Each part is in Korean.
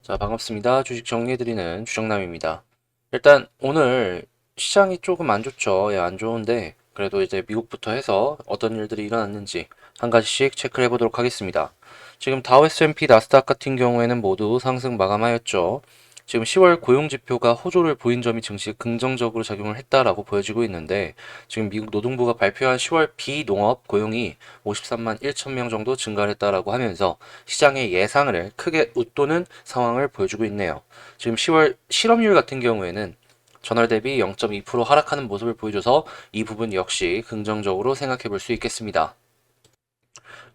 자, 반갑습니다. 주식 정리해드리는 주정남입니다. 일단 오늘 시장이 조금 안 좋죠. 예, 안 좋은데 그래도 이제 미국부터 해서 어떤 일들이 일어났는지 한 가지씩 체크를 해보도록 하겠습니다. 지금 다우 S&P 나스닥 같은 경우에는 모두 상승 마감하였죠. 지금 10월 고용지표가 호조를 보인 점이 증시에 긍정적으로 작용을 했다라고 보여지고 있는데, 지금 미국 노동부가 발표한 10월 비농업 고용이 53만 1천 명 정도 증가를 했다라고 하면서 시장의 예상을 크게 웃도는 상황을 보여주고 있네요. 지금 10월 실업률 같은 경우에는 전월 대비 0.2% 하락하는 모습을 보여줘서 이 부분 역시 긍정적으로 생각해 볼 수 있겠습니다.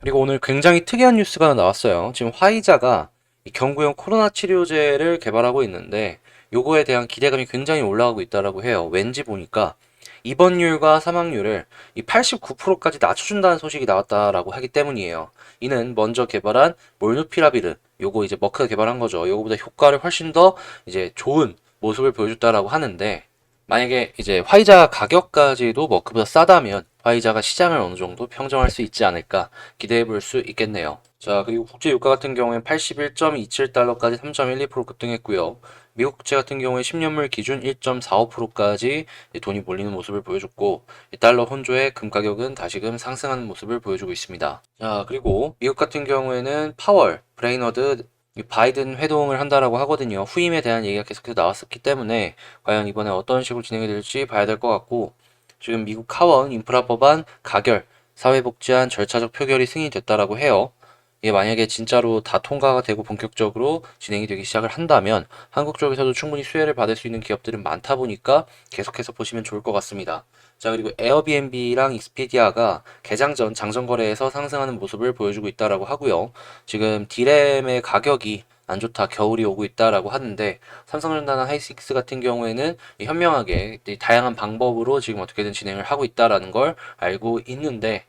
그리고 오늘 굉장히 특이한 뉴스가 나왔어요. 지금 화이자가 이 경구용 코로나 치료제를 개발하고 있는데 요거에 대한 기대감이 굉장히 올라가고 있다라고 해요. 왠지 보니까 입원율과 사망률을 이 89%까지 낮춰준다는 소식이 나왔다라고 하기 때문이에요. 이는 먼저 개발한 몰누피라비르, 요거 이제 머크가 개발한 거죠. 요거보다 효과를 훨씬 더 이제 좋은 모습을 보여줬다라고 하는데, 만약에 이제 화이자 가격까지도 머크보다 싸다면 화이자가 시장을 어느 정도 평정할 수 있지 않을까 기대해 볼 수 있겠네요. 자, 그리고 국제 유가 같은 경우엔 81.27달러까지 3.12% 급등했고요. 미국 국채 같은 경우에 10년물 기준 1.45%까지 돈이 몰리는 모습을 보여줬고, 달러 혼조에 금 가격은 다시금 상승하는 모습을 보여주고 있습니다. 자, 그리고 미국 같은 경우에는 파월, 브레이너드, 바이든 회동을 한다라고 하거든요. 후임에 대한 얘기가 계속해서 나왔었기 때문에 과연 이번에 어떤 식으로 진행이 될지 봐야 될 것 같고, 지금 미국 하원 인프라 법안 가결, 사회복지안 절차적 표결이 승인이 됐다라고 해요. 이게 만약에 진짜로 다 통과가 되고 본격적으로 진행이 되기 시작을 한다면 한국 쪽에서도 충분히 수혜를 받을 수 있는 기업들은 많다 보니까 계속해서 보시면 좋을 것 같습니다. 자, 그리고 에어비앤비랑 익스피디아가 개장 전 장전 거래에서 상승하는 모습을 보여주고 있다라고 하고요. 지금 디램의 가격이 안 좋다, 겨울이 오고 있다라고 하는데, 삼성전자나 하이식스 같은 경우에는 현명하게 다양한 방법으로 지금 어떻게든 진행을 하고 있다라는 걸 알고 있는데,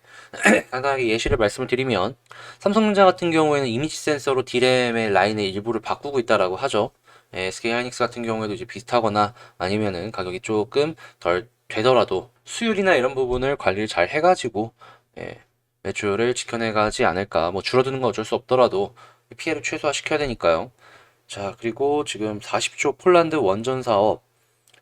간단하게 예시를 말씀을 드리면 삼성전자 같은 경우에는 이미지 센서로 D램의 라인의 일부를 바꾸고 있다라고 하죠. SK 하이닉스 같은 경우에도 이제 비슷하거나 아니면은 가격이 조금 덜 되더라도 수율이나 이런 부분을 관리를 잘 해가지고 예, 매출을 지켜내가지 않을까. 뭐 줄어드는 건 어쩔 수 없더라도 피해를 최소화시켜야 되니까요. 자, 그리고 지금 40조 폴란드 원전 사업,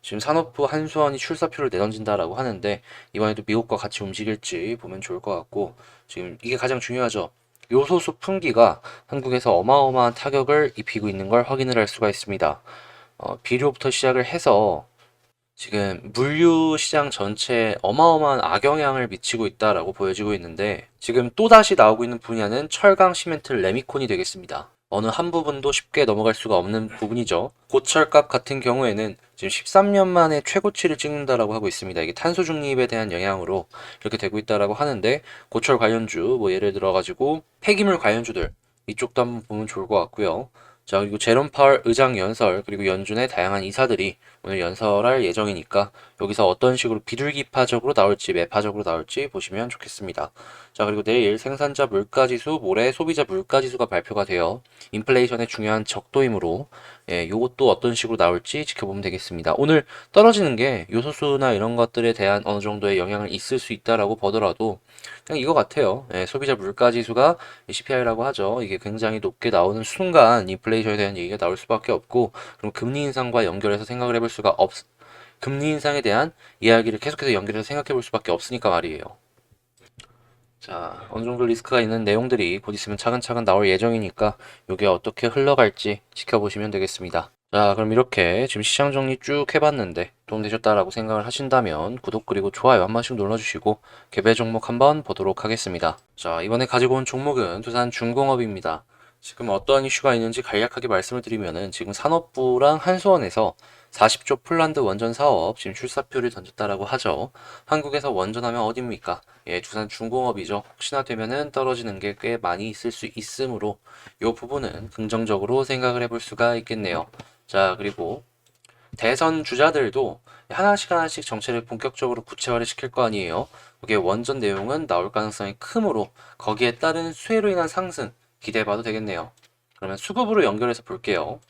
지금 산업부 한수원이 출사표를 내던진다라고 하는데 이번에도 미국과 같이 움직일지 보면 좋을 것 같고, 지금 이게 가장 중요하죠. 요소수 풍기가 한국에서 어마어마한 타격을 입히고 있는 걸 확인을 할 수가 있습니다. 비료부터 시작을 해서 지금 물류 시장 전체에 어마어마한 악영향을 미치고 있다라고 보여지고 있는데, 지금 또다시 나오고 있는 분야는 철강 시멘트 레미콘이 되겠습니다. 어느 한 부분도 쉽게 넘어갈 수가 없는 부분이죠. 고철값 같은 경우에는 지금 13년 만에 최고치를 찍는다라고 하고 있습니다. 이게 탄소 중립에 대한 영향으로 이렇게 되고 있다라고 하는데, 고철 관련주 뭐 예를 들어 가지고 폐기물 관련주들 이쪽도 한번 보면 좋을 것 같고요. 자, 그리고 제롬 파월 의장 연설, 그리고 연준의 다양한 이사들이 오늘 연설할 예정이니까 여기서 어떤 식으로 비둘기파적으로 나올지 매파적으로 나올지 보시면 좋겠습니다. 자, 그리고 내일 생산자 물가지수, 모레 소비자 물가지수가 발표가 돼요. 인플레이션의 중요한 적도이므로 요것도 어떤 식으로 나올지 지켜보면 되겠습니다. 오늘 떨어지는 게 요소수나 이런 것들에 대한 어느 정도의 영향을 있을 수 있다라고 보더라도 그냥 이거 같아요. 소비자 물가지수가 CPI라고 하죠. 이게 굉장히 높게 나오는 순간 인플레이션에 대한 얘기가 나올 수밖에 없고, 그럼 금리 인상과 연결해서 생각을 해볼 수가 금리 인상에 대한 이야기를 계속해서 연결해서 생각해 볼 수밖에 없으니까 말이에요. 자, 어느 정도 리스크가 있는 내용들이 곧 있으면 차근차근 나올 예정이니까 이게 어떻게 흘러갈지 지켜보시면 되겠습니다. 자, 그럼 이렇게 지금 시장 정리 쭉 해봤는데 도움되셨다라고 생각을 하신다면 구독 그리고 좋아요 한 번씩 눌러주시고 개별 종목 한번 보도록 하겠습니다. 자, 이번에 가지고 온 종목은 두산중공업입니다. 지금 어떠한 이슈가 있는지 간략하게 말씀을 드리면은, 지금 산업부랑 한수원에서 40조 폴란드 원전 사업 지금 출사표를 던졌다라고 하죠. 한국에서 원전하면 어디입니까? 두산중공업이죠. 혹시나 되면은 떨어지는 게 꽤 많이 있을 수 있으므로 이 부분은 긍정적으로 생각을 해볼 수가 있겠네요. 자, 그리고 대선 주자들도 하나씩 하나씩 정책을 본격적으로 구체화를 시킬 거 아니에요. 거기에 원전 내용은 나올 가능성이 크므로 거기에 따른 수혜로 인한 상승 기대해봐도 되겠네요. 그러면 수급으로 연결해서 볼게요.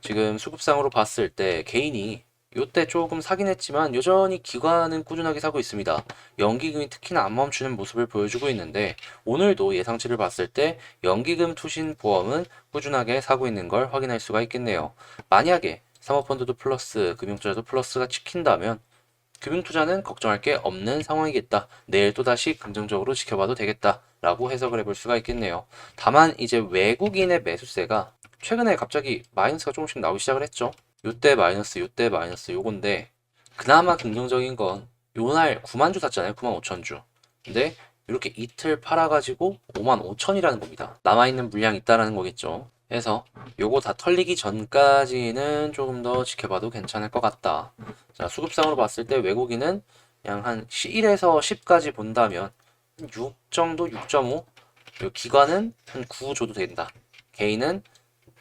지금 수급상으로 봤을 때 개인이 요때 조금 사긴 했지만 여전히 기관은 꾸준하게 사고 있습니다. 연기금이 특히나 안 멈추는 모습을 보여주고 있는데 오늘도 예상치를 봤을 때 연기금 투신 보험은 꾸준하게 사고 있는 걸 확인할 수가 있겠네요. 만약에 사모펀드도 플러스, 금융투자도 플러스가 찍힌다면 금융투자는 걱정할 게 없는 상황이겠다. 내일 또다시 긍정적으로 지켜봐도 되겠다. 라고 해석을 해볼 수가 있겠네요. 다만 이제 외국인의 매수세가 최근에 갑자기 마이너스가 조금씩 나오기 시작을 했죠. 요때 마이너스, 요때 마이너스 요건데 그나마 긍정적인 건 요날 9만 주 샀잖아요. 9만 5천 주. 근데 이렇게 이틀 팔아가지고 5만 5천이라는 겁니다. 남아있는 물량이 있다라는 거겠죠. 그래서 요거 다 털리기 전까지는 조금 더 지켜봐도 괜찮을 것 같다. 자, 수급상으로 봤을 때 외국인은 그냥 한 1에서 10까지 본다면 6 정도, 6.5. 기관은 한 9 줘도 된다. 개인은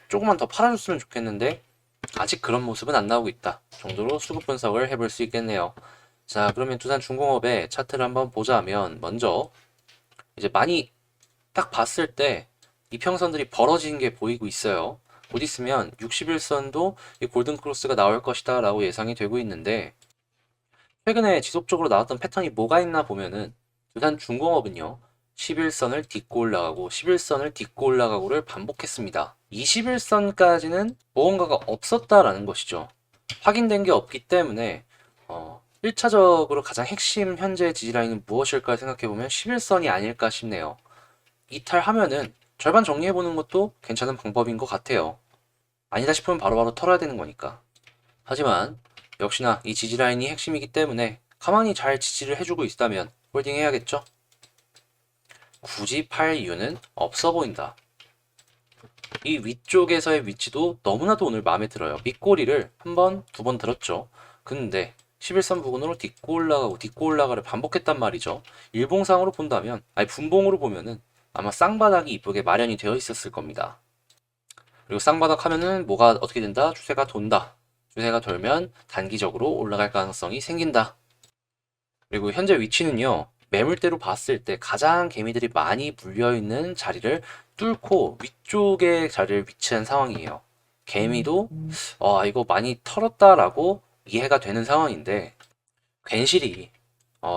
조금만 더 팔아줬으면 좋겠는데 아직 그런 모습은 안 나오고 있다 정도로 수급 분석을 해볼 수 있겠네요. 자, 그러면 두산중공업의 차트를 한번 보자면 먼저 이제 많이 딱 봤을 때 이평선들이 벌어지는 게 보이고 있어요. 곧 있으면 61선도 이 골든크로스가 나올 것이다 라고 예상이 되고 있는데 최근에 지속적으로 나왔던 패턴이 뭐가 있나 보면은 두산중공업은요 11선을 딛고 올라가고 11선을 딛고 올라가고를 반복했습니다. 21선까지는 무언가가 없었다라는 것이죠. 확인된 게 없기 때문에 1차적으로 가장 핵심 현재 지지라인은 무엇일까 생각해보면 11선이 아닐까 싶네요. 이탈하면은 절반 정리해보는 것도 괜찮은 방법인 것 같아요. 아니다 싶으면 바로바로 털어야 되는 거니까. 하지만 역시나 이 지지라인이 핵심이기 때문에 가만히 잘 지지를 해주고 있다면 홀딩 해야겠죠? 굳이 팔 이유는 없어 보인다. 이 위쪽에서의 위치도 너무나도 오늘 마음에 들어요. 밑꼬리를 한 번, 두 번 들었죠. 근데 11선 부근으로 딛고 올라가고 딛고 올라가를 반복했단 말이죠. 일봉상으로 본다면, 아니 분봉으로 보면은 아마 쌍바닥이 이쁘게 마련이 되어 있었을 겁니다. 그리고 쌍바닥 하면은 뭐가 어떻게 된다? 추세가 돈다. 추세가 돌면 단기적으로 올라갈 가능성이 생긴다. 그리고 현재 위치는요. 매물대로 봤을 때 가장 개미들이 많이 물려있는 자리를 뚫고 위쪽에 자리를 위치한 상황이에요. 개미도 이거 많이 털었다라고 이해가 되는 상황인데 괜시리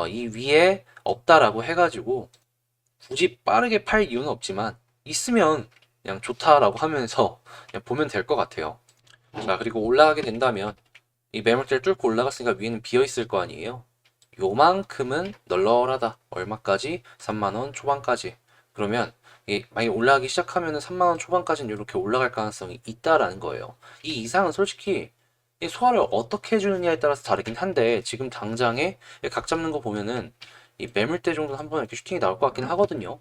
이 위에 없다라고 해가지고 굳이 빠르게 팔 이유는 없지만 있으면 그냥 좋다라고 하면서 그냥 보면 될 것 같아요. 자, 그리고 올라가게 된다면 이 매물대를 뚫고 올라갔으니까 위에는 비어 있을 거 아니에요. 요만큼은 널널하다. 얼마까지? 3만원 초반까지. 그러면 만약에 올라가기 시작하면 3만원 초반까지는 이렇게 올라갈 가능성이 있다라는 거예요. 이 이상은 솔직히 이 소화를 어떻게 해주느냐에 따라서 다르긴 한데 지금 당장에 각 잡는 거 보면은 이 매물대 정도는 한번 이렇게 슈팅이 나올 것 같긴 하거든요.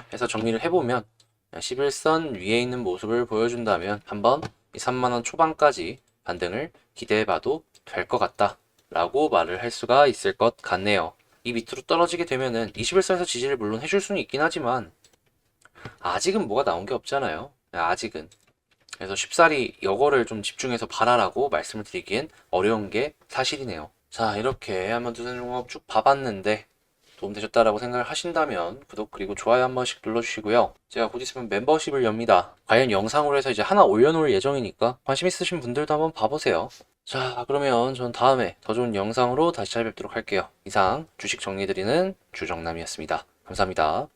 그래서 정리를 해보면 11선 위에 있는 모습을 보여준다면 한번 이 3만원 초반까지 반등을 기대해봐도 될 것 같다 라고 말을 할 수가 있을 것 같네요. 이 밑으로 떨어지게 되면은 21선에서 지지를 물론 해줄 수는 있긴 하지만 아직은 뭐가 나온 게 없잖아요. 아직은. 그래서 쉽사리 이거를 좀 집중해서 봐라라고 말씀을 드리기엔 어려운 게 사실이네요. 자, 이렇게 한번 두산중공업 쭉 봐봤는데 도움되셨다라고 생각을 하신다면 구독 그리고 좋아요 한 번씩 눌러주시고요. 제가 곧 있으면 멤버십을 엽니다. 과연 영상으로 해서 이제 하나 올려놓을 예정이니까 관심 있으신 분들도 한번 봐보세요. 자, 그러면 전 다음에 더 좋은 영상으로 다시 찾아뵙도록 할게요. 이상 주식 정리해드리는 주정남이었습니다. 감사합니다.